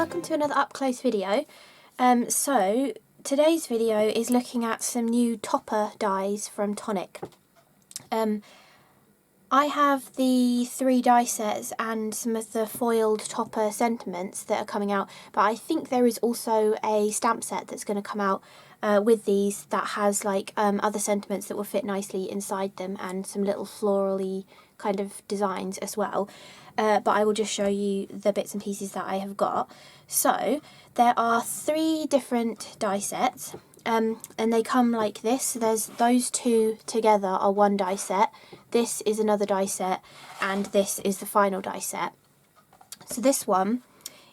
welcome to another up close video. So today's video is looking at some new topper dies from Tonic. I have the 3 die sets and some of the foiled topper sentiments that are coming out, but I think there is also a stamp set that's going to come out with these that has like other sentiments that will fit nicely inside them and some little florally kind of designs as well. But I will just show you the bits and pieces that I have got. So there are 3 different die sets. And they come like this. So there's those 2 together are 1 die set, this is another die set, and this is the final die set. So this one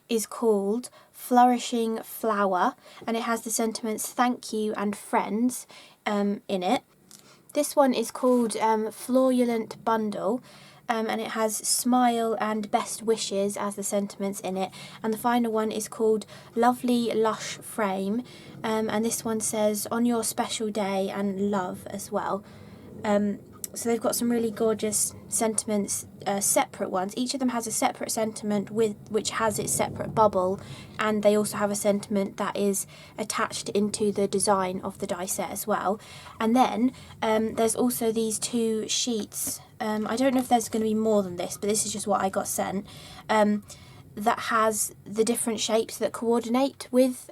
is called Flourishing Flower, and it has the sentiments thank you and friends in it. This one is called Floral N't Bundle, and it has smile and best wishes as the sentiments in it. And the final one is called Lovely Lush Frame, and this one says on your special day and love as well. So they've got some really gorgeous sentiments, separate ones. Each of them has a separate sentiment which has its separate bubble, and they also have a sentiment that is attached into the design of the die set as well. And then there's also these 2 sheets. I don't know if there's going to be more than this, but this is just what I got sent, that has the different shapes that coordinate with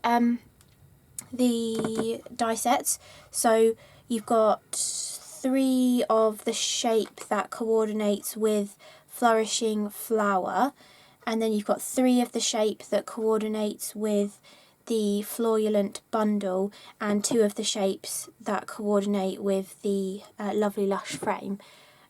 the die sets. So you've got 3 of the shape that coordinates with Flourishing Flower, and then you've got 3 of the shape that coordinates with the Florulent Bundle, and 2 of the shapes that coordinate with the Lovely Lush Frame.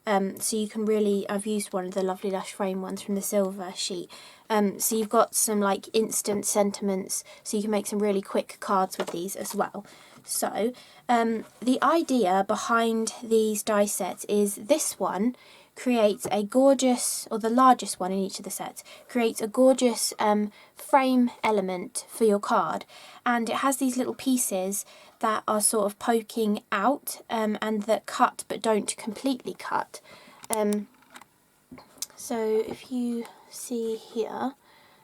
So you can really, I've used one of the Lovely Lush Frame ones from the silver sheet. So you've got some like instant sentiments, so you can make some really quick cards with these as well. So the idea behind these die sets is this one creates a gorgeous, or the largest one in each of the sets, creates a gorgeous frame element for your card, and it has these little pieces that are sort of poking out and that cut but don't completely cut. So if you see here,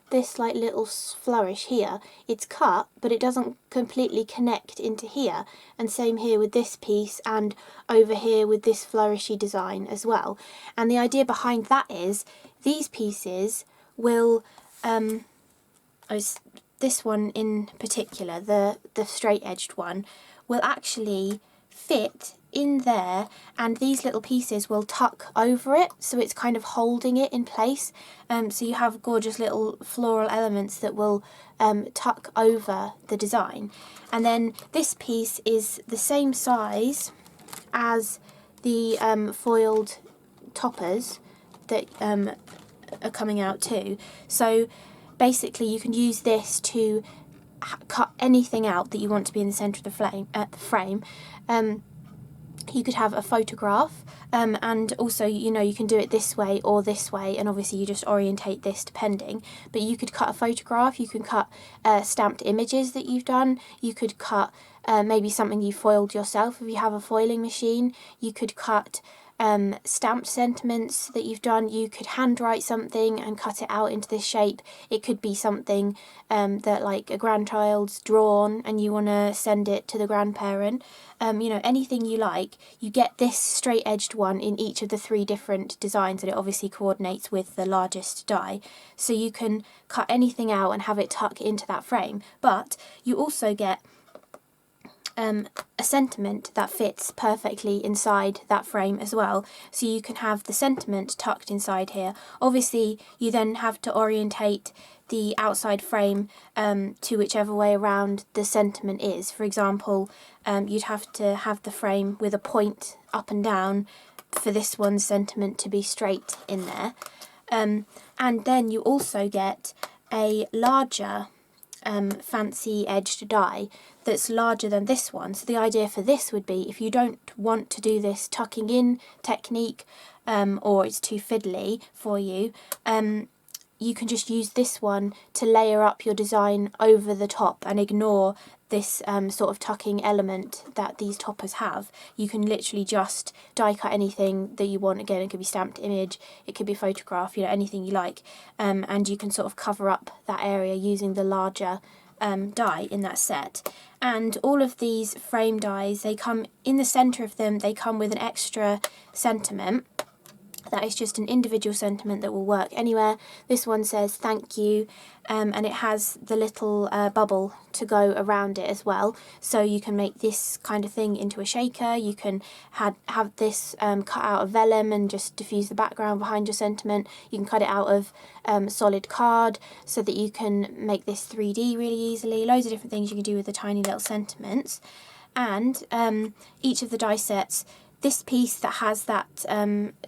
this like little flourish here, it's cut but it doesn't completely connect into here, and same here with this piece and over here with this flourishy design as well. And the idea behind that is these pieces will this one in particular, the straight edged one, will actually fit in there, and these little pieces will tuck over it, so it's kind of holding it in place. So you have gorgeous little floral elements that will tuck over the design. And then this piece is the same size as the foiled toppers that are coming out too. So basically you can use this to cut anything out that you want to be in the centre of the frame. You could have a photograph, and also, you know, you can do it this way or this way, and obviously you just orientate this depending. But you could cut a photograph, you can cut stamped images that you've done, you could cut maybe something you foiled yourself if you have a foiling machine, you could cut stamped sentiments that you've done, you could handwrite something and cut it out into this shape. It could be something that like a grandchild's drawn and you want to send it to the grandparent. You know, anything you like. You get this straight edged one in each of the 3 different designs, and it obviously coordinates with the largest die. So you can cut anything out and have it tuck into that frame, but you also get a sentiment that fits perfectly inside that frame as well. So you can have the sentiment tucked inside here. Obviously you then have to orientate the outside frame to whichever way around the sentiment is. For example, you'd have to have the frame with a point up and down for this one's sentiment to be straight in there. And then you also get a larger fancy edged die that's larger than this one. So the idea for this would be, if you don't want to do this tucking in technique, or it's too fiddly for you, you can just use this one to layer up your design over the top and ignore this sort of tucking element that these toppers have. You can literally just die cut anything that you want. Again, it could be stamped image, it could be a photograph, you know, anything you like, and you can sort of cover up that area using the larger die in that set. And all of these frame dies, they come in the centre of them, they come with an extra sentiment. That is just an individual sentiment that will work anywhere. This one says thank you, and it has the little bubble to go around it as well. So you can make this kind of thing into a shaker. You can have this cut out of vellum and just diffuse the background behind your sentiment. You can cut it out of solid card so that you can make this 3D really easily. Loads of different things you can do with the tiny little sentiments. And each of the die sets, this piece that has that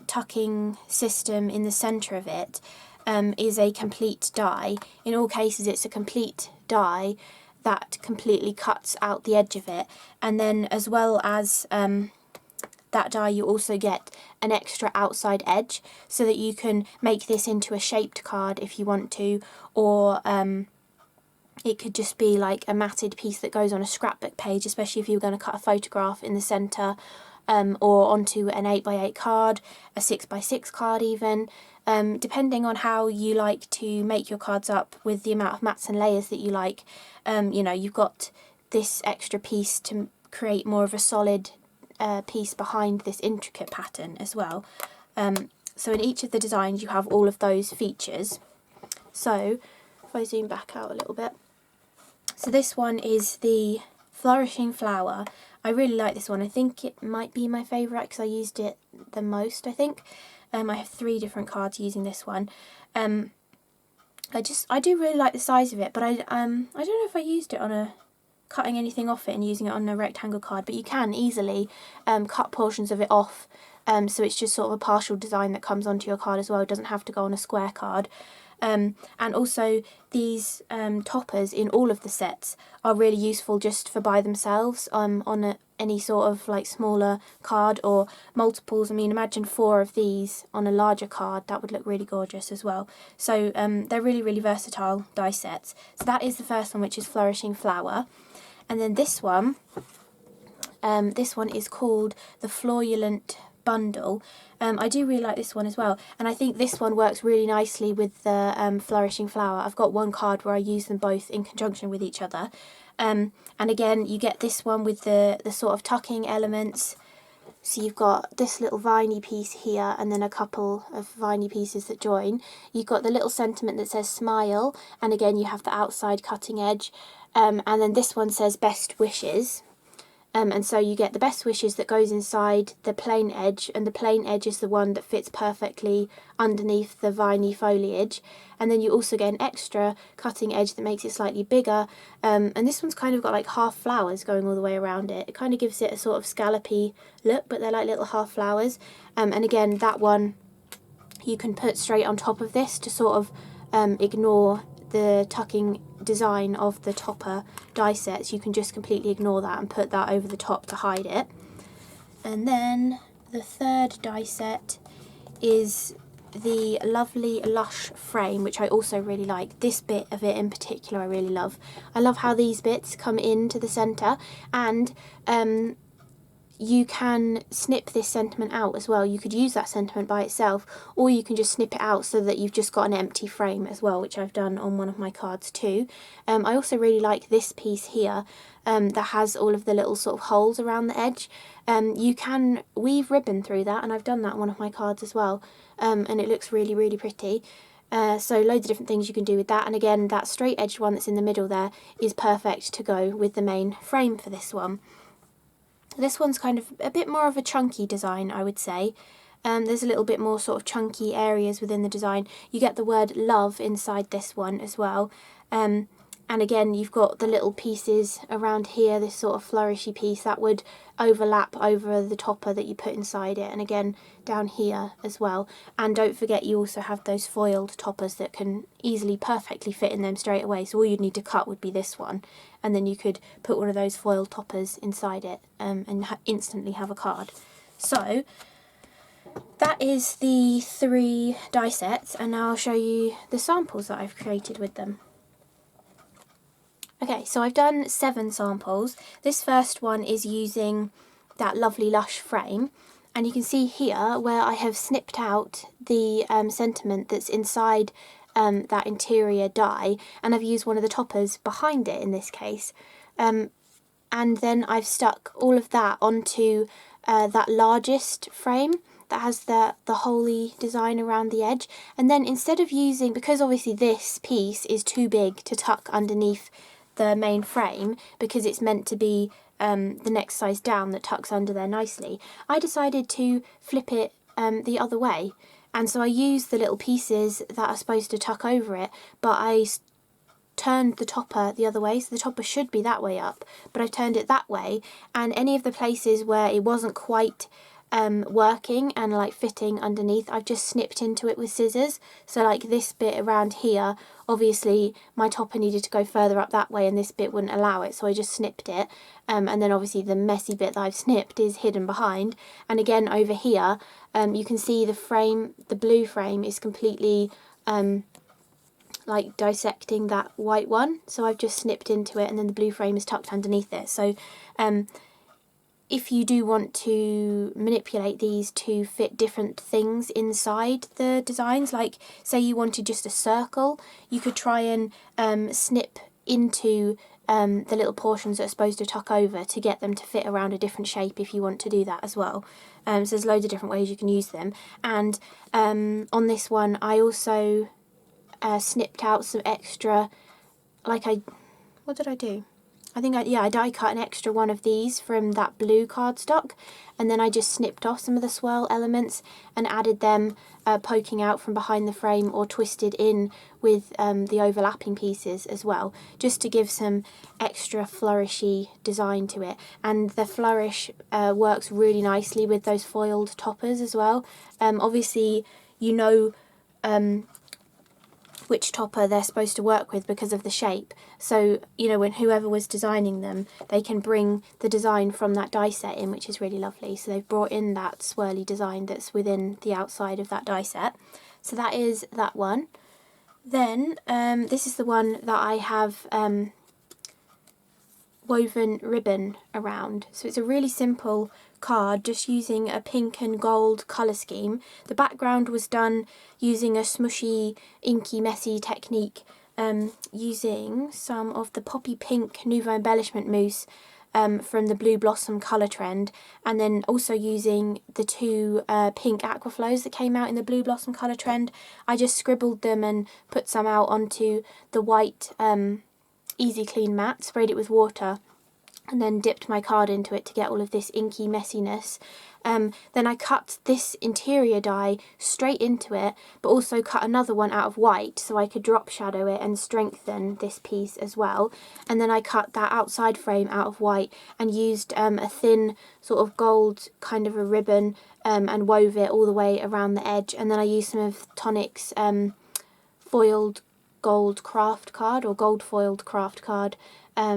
tucking system in the centre of it is a complete die. In all cases it's a complete die that completely cuts out the edge of it, and then as well as that die you also get an extra outside edge so that you can make this into a shaped card if you want to, or it could just be like a matted piece that goes on a scrapbook page, especially if you're going to cut a photograph in the centre, or onto an 8x8 card, a 6x6 card even, depending on how you like to make your cards up with the amount of mats and layers that you like. You know, you've got this extra piece to create more of a solid piece behind this intricate pattern as well. So in each of the designs you have all of those features. So if I zoom back out a little bit, so this one is the Flourishing Flower. I really like this one. I think it might be my favourite because I used it the most, I think. I have 3 different cards using this one. I do really like the size of it, but I don't know if I used it on a cutting anything off it and using it on a rectangle card, but you can easily cut portions of it off, so it's just sort of a partial design that comes onto your card as well. It doesn't have to go on a square card. And also these toppers in all of the sets are really useful just for by themselves on any sort of like smaller card or multiples. I mean, imagine 4 of these on a larger card, that would look really gorgeous as well. So they're really, really versatile die sets. So that is the first one, which is Flourishing Flower. And then this one is called the Florulent Bundle. I do really like this one as well, and I think this one works really nicely with the Flourishing Flower. I've got one card where I use them both in conjunction with each other, and again you get this one with the sort of tucking elements. So you've got this little viney piece here and then a couple of viney pieces that join. You've got the little sentiment that says smile, and again you have the outside cutting edge, and then this one says best wishes. And so you get the best wishes that goes inside the plain edge, and the plain edge is the one that fits perfectly underneath the viney foliage. And then you also get an extra cutting edge that makes it slightly bigger, and this one's kind of got like half flowers going all the way around it. It kind of gives it a sort of scallopy look, but they're like little half flowers. And again, that one you can put straight on top of this to sort of ignore the tucking design of the topper die sets. You can just completely ignore that and put that over the top to hide it. And then the third die set is the lovely Lush frame, which I also really like. This bit of it in particular I really love. I love how these bits come into the centre, and you can snip this sentiment out as well. You could use that sentiment by itself, or you can just snip it out so that you've just got an empty frame as well, which I've done on one of my cards too. I also really like this piece here that has all of the little sort of holes around the edge. You can weave ribbon through that, and I've done that on one of my cards as well, and it looks really, really pretty. So loads of different things you can do with that, and again that straight edged one that's in the middle there is perfect to go with the main frame for this one. This one's kind of a bit more of a chunky design, I would say. There's a little bit more sort of chunky areas within the design. You get the word love inside this one as well. And again, you've got the little pieces around here, this sort of flourishy piece that would overlap over the topper that you put inside it, and again down here as well. And don't forget, you also have those foiled toppers that can easily perfectly fit in them straight away. So all you'd need to cut would be this one, and then you could put one of those foiled toppers inside it and instantly have a card. So that is the 3 die sets, and now I'll show you the samples that I've created with them. Okay, so I've done 7 samples. This first one is using that lovely Lush frame, and you can see here where I have snipped out the sentiment that's inside that interior die, and I've used one of the toppers behind it in this case. And then I've stuck all of that onto that largest frame that has the holy design around the edge. And then instead of using, because obviously this piece is too big to tuck underneath the main frame because it's meant to be the next size down that tucks under there nicely, I decided to flip it the other way. And so I used the little pieces that are supposed to tuck over it, but I turned the topper the other way, so the topper should be that way up, but I've turned it that way, and any of the places where it wasn't quite working and like fitting underneath, I've just snipped into it with scissors. So like this bit around here, obviously my topper needed to go further up that way and this bit wouldn't allow it, so I just snipped it, and then obviously the messy bit that I've snipped is hidden behind. And again over here, you can see the frame, the blue frame is completely like dissecting that white one, so I've just snipped into it, and then the blue frame is tucked underneath it. So if you do want to manipulate these to fit different things inside the designs, like say you wanted just a circle, you could try and snip into the little portions that are supposed to tuck over to get them to fit around a different shape if you want to do that as well. So there's loads of different ways you can use them. And on this one I also snipped out some extra, like what did I do? I think I die cut an extra one of these from that blue cardstock, and then I just snipped off some of the swirl elements and added them poking out from behind the frame or twisted in with the overlapping pieces as well, just to give some extra flourishy design to it. And the flourish works really nicely with those foiled toppers as well. Obviously you know which topper they're supposed to work with because of the shape, so you know when whoever was designing them, they can bring the design from that die set in, which is really lovely. So they've brought in that swirly design that's within the outside of that die set. So that is that one. Then this is the one that I have woven ribbon around. So it's a really simple card, just using a pink and gold colour scheme. The background was done using a smushy, inky, messy technique, using some of the poppy pink Nuvo embellishment mousse from the Blue Blossom colour trend, and then also using the 2 pink aquaflows that came out in the Blue Blossom colour trend. I just scribbled them and put some out onto the white Easy Clean mat, sprayed it with water, and then dipped my card into it to get all of this inky messiness. Then I cut this interior die straight into it, but also cut another one out of white so I could drop shadow it and strengthen this piece as well. And then I cut that outside frame out of white and used a thin sort of gold kind of a ribbon and wove it all the way around the edge. And then I used some of Tonic's foiled gold craft card, or gold foiled craft card,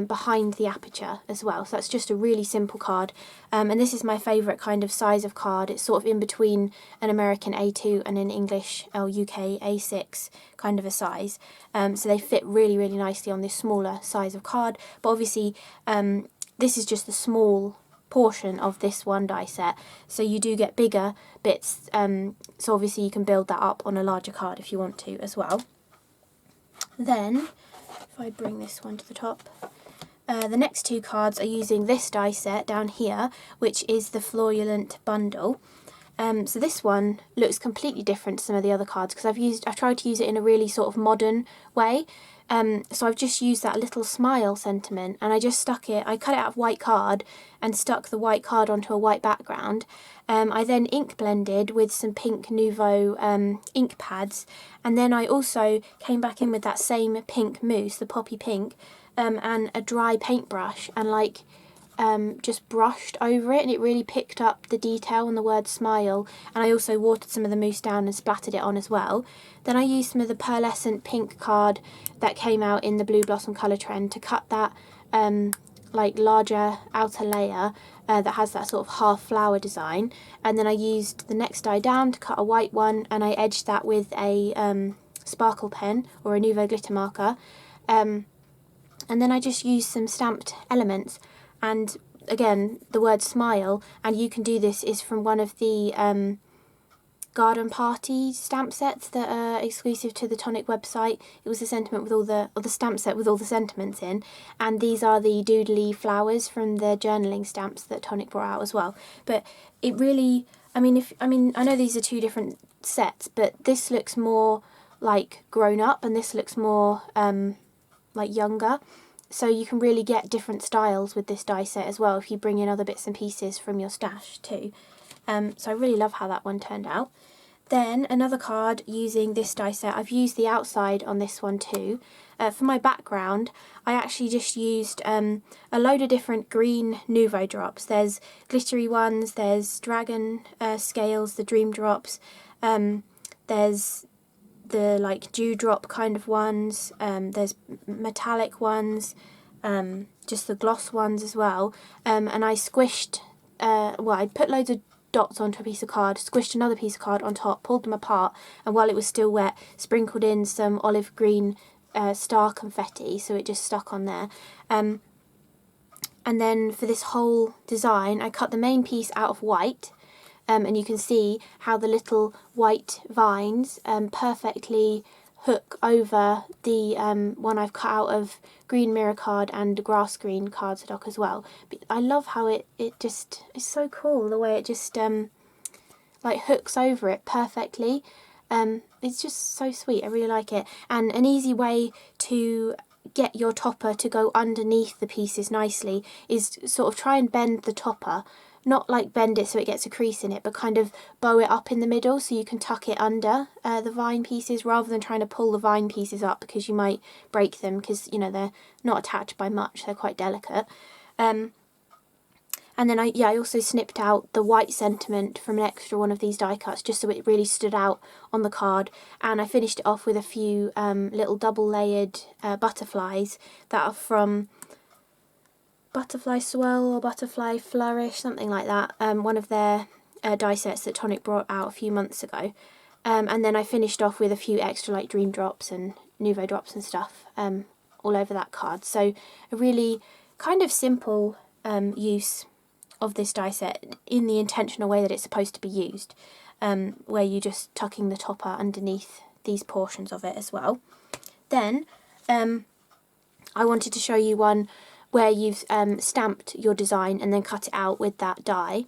behind the aperture as well. So that's just a really simple card, and this is my favourite kind of size of card. It's sort of in between an American A2 and an English or UK A6 kind of a size, so they fit really nicely on this smaller size of card. But obviously this is just a small portion of this one die set, so you do get bigger bits, so obviously you can build that up on a larger card if you want to as well. Then if I bring this one to the top, the next 2 cards are using this die set down here, which is the Floral N't Bundle. So this one looks completely different to some of the other cards because I've tried to use it in a really sort of modern way. So I've just used that little smile sentiment, and I just stuck it, I cut it out of white card and stuck the white card onto a white background. I then ink blended with some pink Nuvo ink pads, and then I also came back in with that same pink mousse, the poppy pink, and a dry paintbrush, and like just brushed over it, and it really picked up the detail on the word smile. And I also watered some of the mousse down and splattered it on as well. Then I used some of the pearlescent pink card that came out in the Blue Blossom colour trend to cut that like larger outer layer that has that sort of half flower design, and then I used the next die down to cut a white one, and I edged that with a sparkle pen or a Nuvo glitter marker, and then I just used some stamped elements. And again, the word smile, and you can do this, is from one of the garden party stamp sets that are exclusive to the Tonic website. It was the sentiment with all the, or the stamp set with all the sentiments in, and these are the doodly flowers from the journaling stamps that Tonic brought out as well. But it really, I mean, I know these are two different sets, but this looks more like grown up and this looks more like younger. So you can really get different styles with this die set as well if you bring in other bits and pieces from your stash too. So I really love how that one turned out. Then another card using this die set. I've used the outside on this one too. For my background, I actually just used a load of different green Nuvo drops. There's glittery ones, there's dragon scales, the dream drops, there's the like dewdrop kind of ones, there's metallic ones, just the gloss ones as well, and I squished, I put loads of dots onto a piece of card, squished another piece of card on top, pulled them apart, and while it was still wet, sprinkled in some olive green star confetti, so it just stuck on there. And then for this whole design, I cut the main piece out of white, and you can see how the little white vines perfectly hook over the one I've cut out of green mirror card and grass green cardstock as well. But I love how it just, it's so cool the way it just like hooks over it perfectly. It's just so sweet, I really like it. And an easy way to get your topper to go underneath the pieces nicely is sort of try and bend the topper. Not like bend it so it gets a crease in it, but kind of bow it up in the middle so you can tuck it under the vine pieces rather than trying to pull the vine pieces up because you might break them because, you know, they're not attached by much, they're quite delicate. And then I also snipped out the white sentiment from an extra one of these die cuts just so it really stood out on the card, and I finished it off with a few little double layered butterflies that are from Butterfly Swirl or Butterfly Flourish, something like that, one of their die sets that Tonic brought out a few months ago. And then I finished off with a few extra like dream drops and Nuvo drops and stuff all over that card. So a really kind of simple use of this die set in the intentional way that it's supposed to be used, where you're just tucking the topper underneath these portions of it as well. Then I wanted to show you one where you've stamped your design and then cut it out with that die.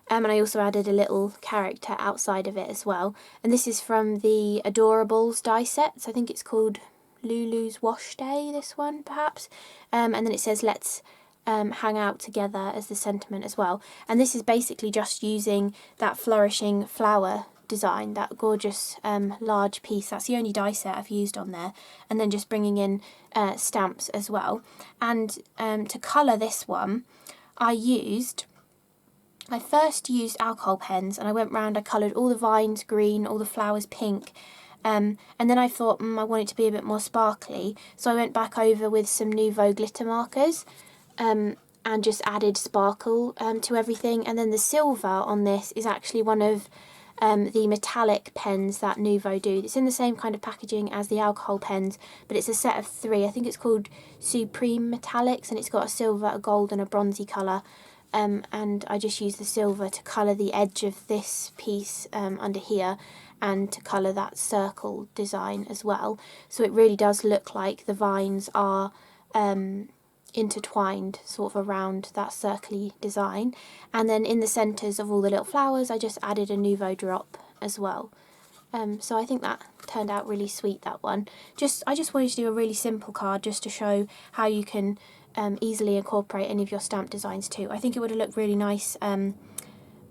And I also added a little character outside of it as well. And this is from the Adorables die set. So I think it's called LuLu's Wash Day, this one perhaps. And then it says let's hang out together as the sentiment as well. And this is basically just using that Flourishing Flower design, that gorgeous large piece. That's the only die set I've used on there, and then just bringing in stamps as well. And to colour this one, I first used alcohol pens, and I went round, I coloured all the vines green, all the flowers pink, and then I thought I want it to be a bit more sparkly, so I went back over with some Nuvo glitter markers and just added sparkle to everything. And then the silver on this is actually one of the metallic pens that Nuvo do. It's in the same kind of packaging as the alcohol pens, but it's a set of 3. I think it's called Supreme Metallics, and it's got a silver, a gold and a bronzy colour. And I just use the silver to colour the edge of this piece under here, and to colour that circle design as well. So it really does look like the vines are intertwined sort of around that circly design. And then in the centres of all the little flowers I just added a Nuvo drop as well. So I think that turned out really sweet, that one. I just wanted to do a really simple card just to show how you can easily incorporate any of your stamp designs too. I think it would have looked really nice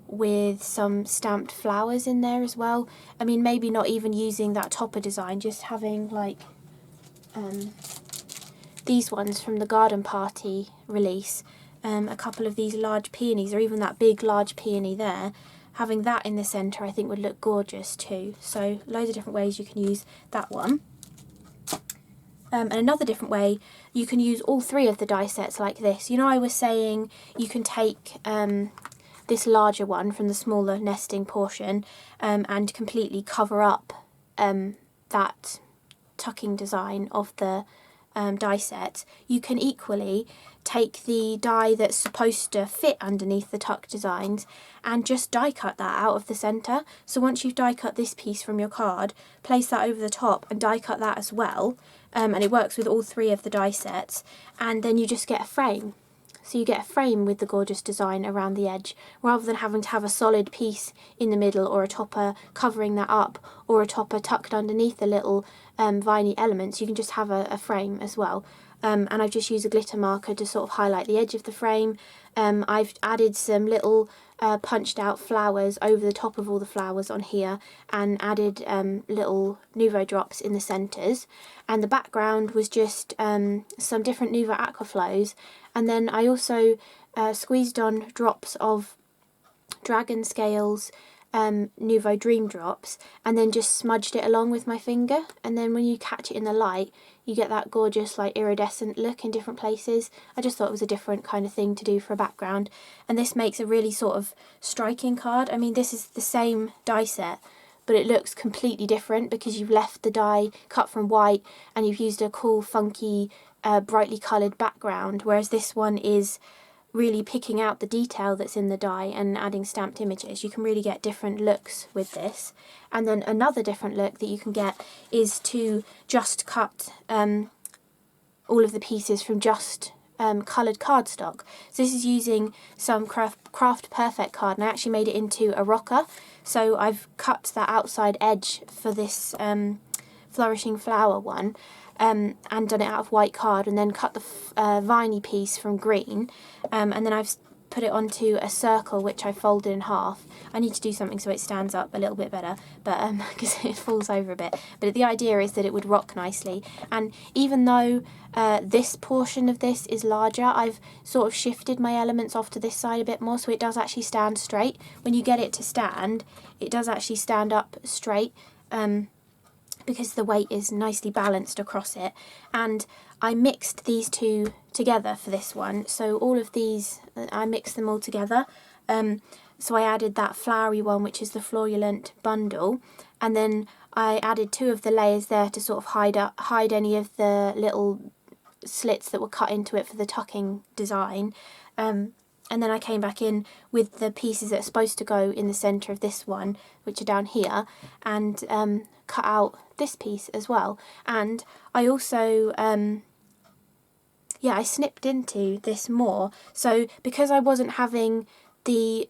with some stamped flowers in there as well. I mean, maybe not even using that topper design, just having like these ones from the Garden Party release, a couple of these large peonies, or even that big large peony there, having that in the centre I think would look gorgeous too. So loads of different ways you can use that one. And another different way, you can use all three of the die sets like this. You know, I was saying you can take this larger one from the smaller nesting portion and completely cover up that tucking design of the die set. You can equally take the die that's supposed to fit underneath the tuck designs and just die cut that out of the centre. So once you've die cut this piece from your card, place that over the top and die cut that as well, and it works with all three of the die sets, and then you just get a frame. So you get a frame with the gorgeous design around the edge, rather than having to have a solid piece in the middle or a topper covering that up or a topper tucked underneath the little viney elements. You can just have a frame as well. And I've just used a glitter marker to sort of highlight the edge of the frame. I've added some little punched out flowers over the top of all the flowers on here, and added little Nuvo drops in the centres, and the background was just some different Nuvo Aquaflows, and then I also squeezed on drops of Dragon Scales Nuvo Dream Drops, and then just smudged it along with my finger, and then when you catch it in the light you get that gorgeous like iridescent look in different places. I just thought it was a different kind of thing to do for a background, and this makes a really sort of striking card. I mean, this is the same die set, but it looks completely different because you've left the die cut from white and you've used a cool funky brightly coloured background, whereas this one is really picking out the detail that's in the die and adding stamped images. You can really get different looks with this. And then another different look that you can get is to just cut all of the pieces from just coloured cardstock. So this is using some Craft Perfect card, and I actually made it into a rocker. So I've cut that outside edge for this Flourishing Flower one, and done it out of white card, and then cut the viney piece from green, and then I've put it onto a circle which I folded in half. I need to do something so it stands up a little bit better, but because it falls over a bit. But the idea is that it would rock nicely, and even though this portion of this is larger, I've sort of shifted my elements off to this side a bit more, so it does actually stand straight. When you get it to stand, it does actually stand up straight, because the weight is nicely balanced across it. And I mixed these two together for this one, so all of these, I mixed them all together. So I added that flowery one, which is the Floral N't Bundle, and then I added two of the layers there to sort of hide any of the little slits that were cut into it for the tucking design. And then I came back in with the pieces that are supposed to go in the centre of this one, which are down here, and cut out this piece as well. And I also, I snipped into this more. So because I wasn't having this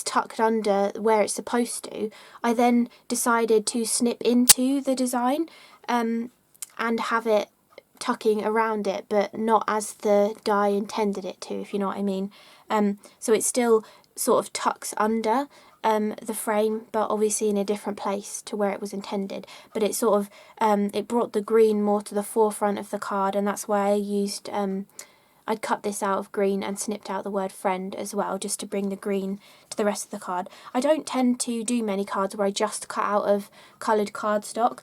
tucked under where it's supposed to, I then decided to snip into the design and have it tucking around it, but not as the die intended it to, if you know what I mean. So it still sort of tucks under the frame, but obviously in a different place to where it was intended. But it sort of it brought the green more to the forefront of the card, and that's why I used I'd cut this out of green and snipped out the word friend as well, just to bring the green to the rest of the card. I don't tend to do many cards where I just cut out of coloured cardstock,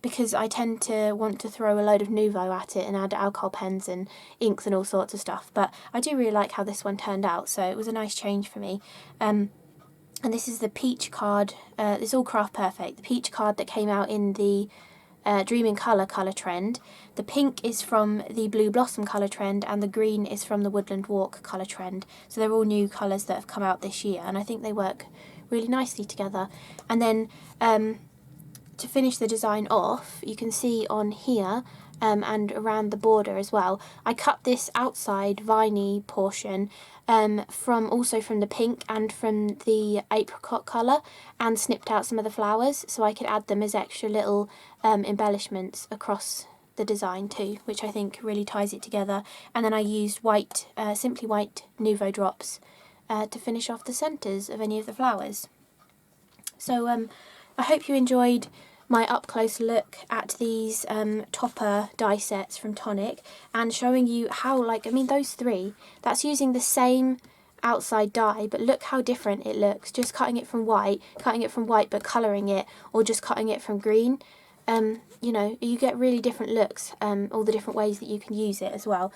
because I tend to want to throw a load of Nuvo at it and add alcohol pens and inks and all sorts of stuff. But I do really like how this one turned out, so it was a nice change for me. And this is the peach card. It's all Craft Perfect. The peach card that came out in the Dream in colour trend. The pink is from the Blue Blossom colour trend, and the green is from the Woodland Walk colour trend. So they're all new colours that have come out this year, and I think they work really nicely together. And then to finish the design off, you can see on here and around the border as well, I cut this outside viney portion also from the pink and from the apricot colour, and snipped out some of the flowers so I could add them as extra little embellishments across the design too, which I think really ties it together. And then I used white, simply white Nuvo drops to finish off the centres of any of the flowers. So I hope you enjoyed my up-close look at these topper die sets from Tonic, and showing you how, like, I mean, those three, that's using the same outside die, but look how different it looks, just cutting it from white but colouring it, or just cutting it from green. you know, you get really different looks, all the different ways that you can use it as well.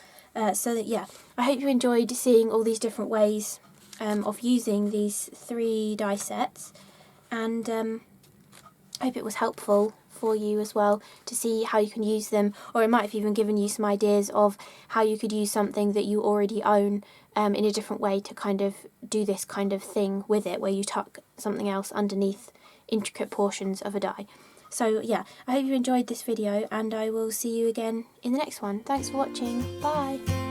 So that, yeah, I hope you enjoyed seeing all these different ways of using these 3 die sets, and I hope it was helpful for you as well to see how you can use them, or it might have even given you some ideas of how you could use something that you already own in a different way to kind of do this kind of thing with it, where you tuck something else underneath intricate portions of a die. So yeah, I hope you enjoyed this video, and I will see you again in the next one. Thanks for watching. Bye!